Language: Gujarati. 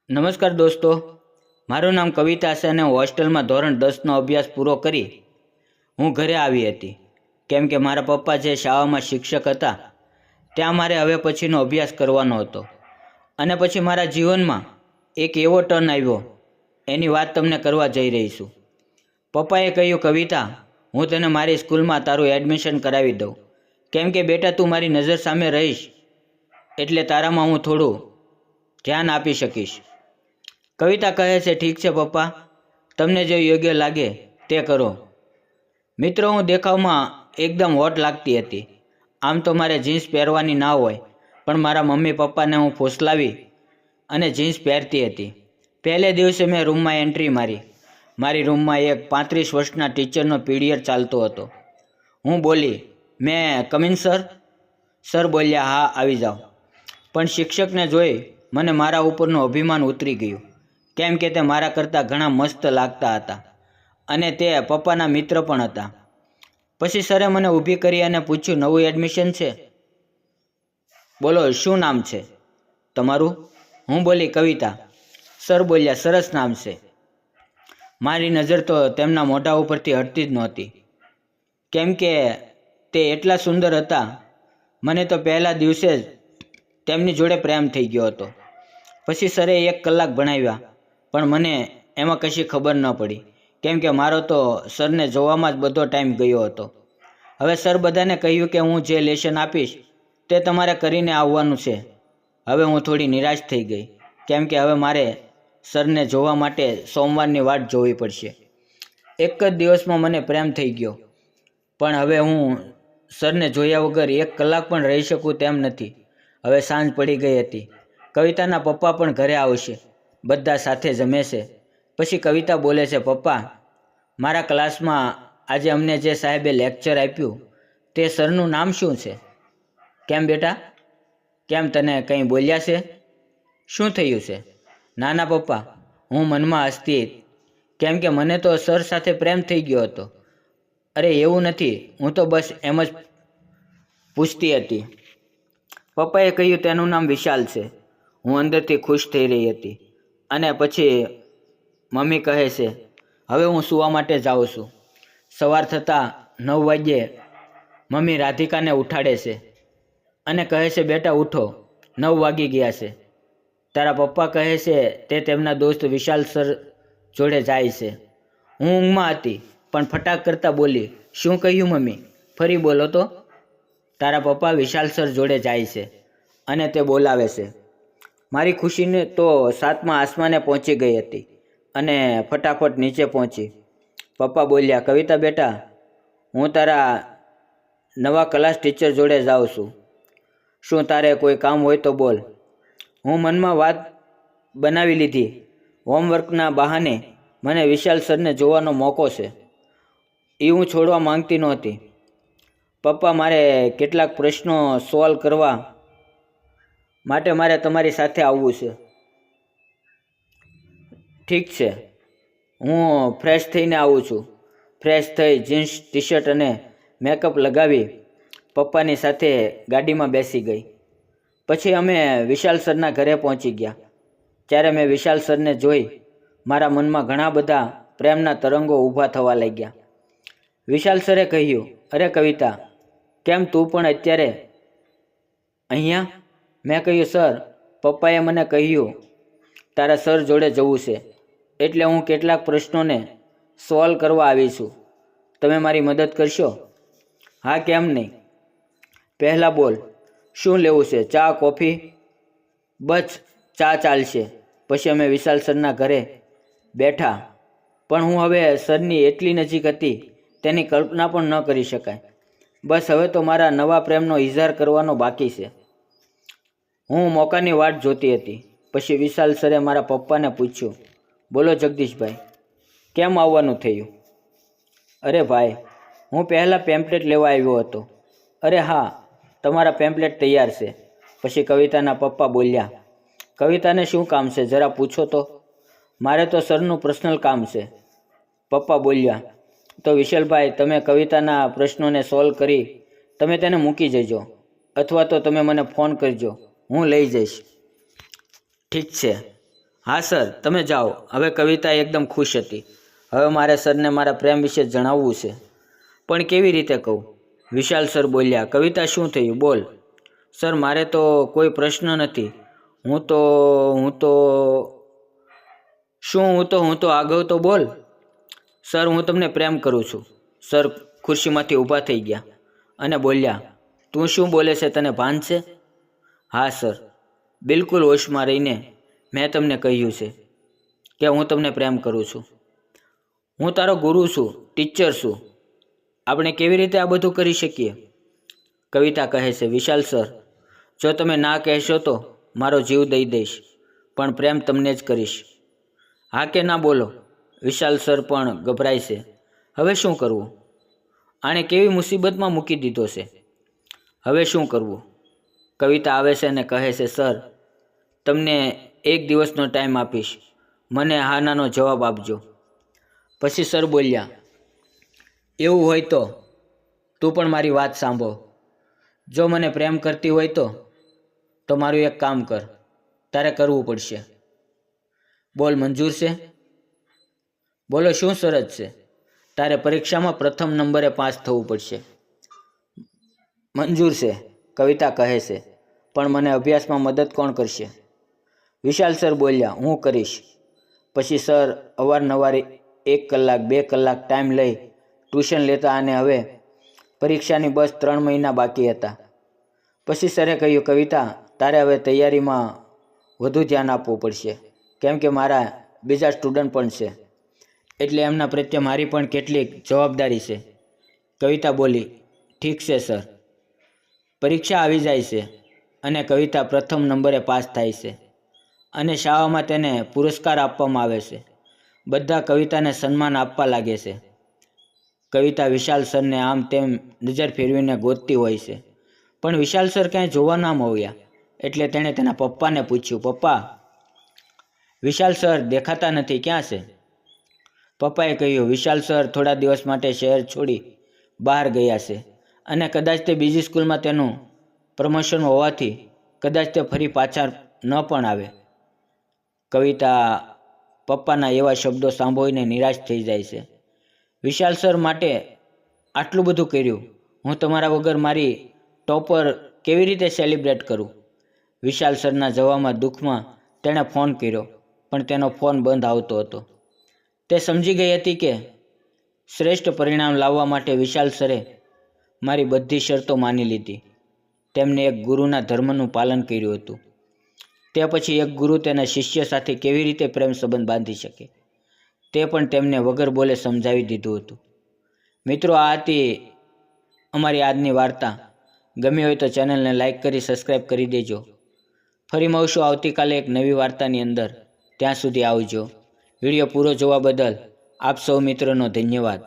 નમસ્કાર દોસ્તો, મારું નામ કવિતા છે અને હોસ્ટેલમાં ધોરણ 10નો અભ્યાસ પૂરો કરી હું ઘરે આવી હતી. કેમ કે મારા પપ્પા જે શાળામાં શિક્ષક હતા ત્યાં મારે હવે પછીનો અભ્યાસ કરવાનો હતો. અને પછી મારા જીવનમાં એક એવો ટર્ન આવ્યો, એની વાત તમને કરવા જઈ રહી છું. પપ્પાએ કહ્યું, કવિતા, હું તને મારી સ્કૂલમાં તારું એડમિશન કરાવી દઉં. કેમ કે બેટા, તું મારી નજર સામે રહીશ એટલે તારામાં હું થોડું ધ્યાન આપી શકીશ. કવિતા કહે છે, ઠીક છે પપ્પા, તમને જે યોગ્ય લાગે તે કરો. મિત્રો, હું દેખાવમાં એકદમ હોટ લાગતી હતી. આમ તો મારે જીન્સ પહેરવાની ના હોય, પણ મારા મમ્મી પપ્પાને હું ફોસલાવી અને જીન્સ પહેરતી હતી. પહેલે દિવસે મેં રૂમમાં એન્ટ્રી મારી. મારી રૂમમાં એક 35 વર્ષના ટીચરનો પીરિયડ ચાલતો હતો. હું બોલી, મેં કમિન સર? સર બોલ્યા, હા, આવી જાઓ. પણ શિક્ષકને જોઈ મને મારા ઉપરનું અભિમાન ઉતરી ગયું. કેમ કે તે મારા કરતાં ઘણા મસ્ત લાગતા હતા અને તે પપ્પાના મિત્ર પણ હતા. પછી સરે મને ઊભી કરી અને પૂછ્યું, નવું એડમિશન છે? બોલો, શું નામ છે તમારું? હું બોલી, કવિતા. સર બોલ્યા, સરસ નામ છે. મારી નજર તો તેમના મોઢા ઉપરથી હટતી જ નહોતી, કેમ કે તે એટલા સુંદર હતા. મને તો પહેલા દિવસે જ તેમની જોડે પ્રેમ થઈ ગયો હતો. પછી સરે 1 કલાક ભણાવ્યા, પણ મને એમાં કશી ખબર ન પડી, કેમ કે મારો તો સરને જોવામાં જ બધો ટાઈમ ગયો હતો. હવે સર બધાને કહ્યું કે હું જે લેસન આપીશ તે તમારે કરીને આવવાનું છે. હવે હું થોડી નિરાશ થઈ ગઈ, કેમ કે હવે મારે સરને જોવા માટે સોમવારની વાટ જોવી પડશે. એક જ દિવસમાં મને પ્રેમ થઈ ગયો, પણ હવે હું સરને જોયા વગર 1 કલાક પણ રહી શકું તેમ નથી. હવે સાંજ પડી ગઈ હતી. કવિતાના પપ્પા પણ ઘરે આવશે. બધા સાથે જમે છે. પછી કવિતા બોલે છે, પપ્પા, મારા ક્લાસમાં આજે અમને જે સાહેબે લેક્ચર આપ્યું તે સરનું નામ શું છે? કેમ બેટા, કેમ તને કંઈ બોલ્યા છે? શું થયું છે? ના ના પપ્પા, હું મનમાં હસતી, કેમ કે મને તો સર સાથે પ્રેમ થઈ ગયો હતો. અરે એવું નથી, હું તો બસ એમ જ પૂછતી હતી. પપ્પાએ કહ્યું, તેનું નામ વિશાલ છે. હું અંદરથી ખુશ થઈ રહી હતી. અને પછી મમ્મી કહે છે, હવે હું સૂવા માટે જાઉં છું. સવાર થતાં 9 વાગ્યે મમ્મી રાધિકાને ઉઠાડે છે અને કહે છે, બેટા ઉઠો, 9 વાગી ગયા છે. તારા પપ્પા કહે છે તે તેમના દોસ્ત વિશાલ સર જોડે જાય છે. હું ઊંઘમાં હતી, પણ ફટાક કરતાં બોલી, શું કહ્યું મમ્મી? ફરી બોલો તો. તારા પપ્પા વિશાલ સર જોડે જાય છે અને તે બોલાવે છે. મારી ખુશીને તો 7મા આસમાને પહોંચી ગઈ હતી અને ફટાફટ નીચે પહોંચી. પપ્પા બોલ્યા, કવિતા બેટા, હું તારા નવા ક્લાસ ટીચર જોડે જાઉં છું. શું તારે કોઈ કામ હોય તો બોલ. હું મનમાં વાત બનાવી લીધી. હોમવર્કના બહાને મને વિશાલ સરને જોવાનો મોકો છે. એ હું છોડવા માંગતી નહોતી. પપ્પા, મારે કેટલાક પ્રશ્નો સોલ્વ કરવા માટે મારે તમારી સાથે આવવું છે. ઠીક છે, હું ફ્રેશ થઈને આવું છું. ફ્રેશ થઈ જીન્સ ટી શર્ટ અને મેકઅપ લગાવી પપ્પાની સાથે ગાડીમાં બેસી ગઈ. પછી અમે વિશાલ સરના ઘરે પહોંચી ગયા. જ્યારે મેં વિશાલ સરને જોઈ, મારા મનમાં ઘણા બધા પ્રેમના તરંગો ઊભા થવા લાગ્યા. વિશાલ સરે કહ્યું, અરે કવિતા, કેમ તું પણ અત્યારે અહીંયા? મેં કહ્યું, સર, પપ્પાએ મને કહ્યું તારા સર જોડે જવું છે, એટલે હું કેટલાક પ્રશ્નોને સોલ્વ કરવા આવી છું. તમે મારી મદદ કરશો? હા, કેમ નહીં. પહેલાં બોલ, શું લેવું છે, ચા, કોફી? બસ ચા ચાલશે. પછી અમે વિશાલ સરના ઘરે બેઠા, પણ હું હવે સરની એટલી નજીક હતી તેની કલ્પના પણ ન કરી શકાય. બસ હવે તો મારા નવા પ્રેમનો ઇઝહાર કરવાનો બાકી છે. હું મોકાની વાટ જોતી હતી. પછી વિશાલ સરે મારા પપ્પાને પૂછ્યું, બોલો જગદીશભાઈ, કેમ આવવાનું થયું? અરે ભાઈ, હું પહેલાં પેમ્પલેટ લેવા આવ્યો હતો. અરે હા, તમારા પેમ્પલેટ તૈયાર છે. પછી કવિતાના પપ્પા બોલ્યા, કવિતાને શું કામ છે, જરા પૂછો તો. મારે તો સરનું પર્સનલ કામ છે. પપ્પા બોલ્યા, તો વિશાલભાઈ, તમે કવિતાના પ્રશ્નોને સોલ્વ કરી તમે તેને મૂકી જજો, અથવા તો તમે મને ફોન કરજો, હું લઈ જઈશ. ઠીક છે. હા સર, તમે જાઓ. હવે કવિતા એકદમ ખુશ હતી. હવે મારે સરને મારા પ્રેમ વિશે જણાવવું છે. પણ કેવી રીતે કહું? વિશાલ સર બોલ્યા. કવિતા, શું થયું? બોલ. સર, મારે તો કોઈ પ્રશ્ન નથી. હું તો આગળ તો બોલ. સર, હું તમને પ્રેમ કરું છું. સર ખુરશીમાંથી ઊભા થઈ ગયા અને બોલ્યા, તું શું બોલે છે? તને ભાન છે? હા સર, બિલકુલ હોશમાં રહીને મેં તમને કહ્યું છે કે હું તમને પ્રેમ કરું છું. હું તારો ગુરુ છું, ટીચર છું. આપણે કેવી રીતે આ બધું કરી શકીએ? કવિતા કહે છે, વિશાલ સર, જો તમે ના કહેશો તો મારો જીવ દઈ દઈશ, પણ પ્રેમ તમને જ કરીશ. હા કે ના બોલો? વિશાલ સર પણ ગભરાય છે. હવે શું કરવું? આણે કેવી મુસીબતમાં મૂકી દીધો છે. હવે શું કરવું? કવિતા આવે છે અને કહે છે, સર, તમને 1 દિવસનો ટાઈમ આપીશ. મને હા નાનો જવાબ આપજો. પછી સર બોલ્યા, એવું હોય તો તું પણ મારી વાત સાંભળ. જો મને પ્રેમ કરતી હોય તો મારું એક કામ કર. તારે કરવું પડશે. બોલ, મંજૂર છે? બોલો, શું શરત છે? તારે પરીક્ષામાં પ્રથમ નંબરે પાસ થવું પડશે. મંજૂર છે, કવિતા કહે છે, પણ મને અભ્યાસમાં મદદ કોણ કરશે? વિશાલ સર બોલ્યા, હું કરીશ. પછી સર અવારનવાર 1 કલાક 2 કલાક ટાઈમ લઈ ટ્યુશન લેતા અને હવે પરીક્ષાની બસ 3 મહિના બાકી હતા. પછી સરે કહ્યું, કવિતા, તારે હવે તૈયારીમાં વધુ ધ્યાન આપવું પડશે, કેમ કે મારા બીજા સ્ટુડન્ટ પણ છે, એટલે એમના પ્રત્યે મારી પણ કેટલીક જવાબદારી છે. કવિતા બોલી, ઠીક છે સર. પરીક્ષા આવી જાય છે અને કવિતા પ્રથમ નંબરે પાસ થાય છે અને શાળામાં તેને પુરસ્કાર આપવામાં આવે છે. બધા કવિતાને સન્માન આપવા લાગે છે. કવિતા વિશાલ સરને આમ તેમ નજર ફેરવીને ગોતતી હોય છે, પણ વિશાલ સર ક્યાંય જોવા ના મળ્યા. એટલે તેણે તેના પપ્પાને પૂછ્યું, પપ્પા, વિશાલ સર દેખાતા નથી, ક્યાં છે? પપ્પાએ કહ્યું, વિશાલ સર થોડા દિવસ માટે શહેર છોડી બહાર ગયા છે અને કદાચ તે બીજી સ્કૂલમાં તેનું પ્રમોશન હોવાથી કદાચ તે ફરી પાછા ન પણ આવે. કવિતા પપ્પાના એવા શબ્દો સાંભળીને નિરાશ થઈ જાય છે. વિશાલ સર માટે આટલું બધું કર્યું, હું તમારા વગર મારી ટોપર કેવી રીતે સેલિબ્રેટ કરું? વિશાલ સરના જવાબમાં દુઃખમાં તેણે ફોન કર્યો, પણ તેનો ફોન બંધ આવતો હતો. તે સમજી ગઈ હતી કે શ્રેષ્ઠ પરિણામ લાવવા માટે વિશાલ સરે મારી બધી શરતો માની લીધી. તેમને એક ગુરુના ધર્મનું પાલન કર્યું હતું. તે પછી એક ગુરુ તેના શિષ્ય સાથે કેવી રીતે પ્રેમ સંબંધ બાંધી શકે તે પણ તેમને વગર બોલે સમજાવી દીધું હતું. મિત્રો, આ હતી અમારી આજની વાર્તા. ગમી હોય તો ચેનલને લાઈક કરી સબસ્ક્રાઈબ કરી દેજો. ફરી મળશું આવતીકાલે એક નવી વાર્તાની અંદર. ત્યાં સુધી આવજો. વિડીયો પૂરો જોવા બદલ આપ સૌ મિત્રોનો ધન્યવાદ.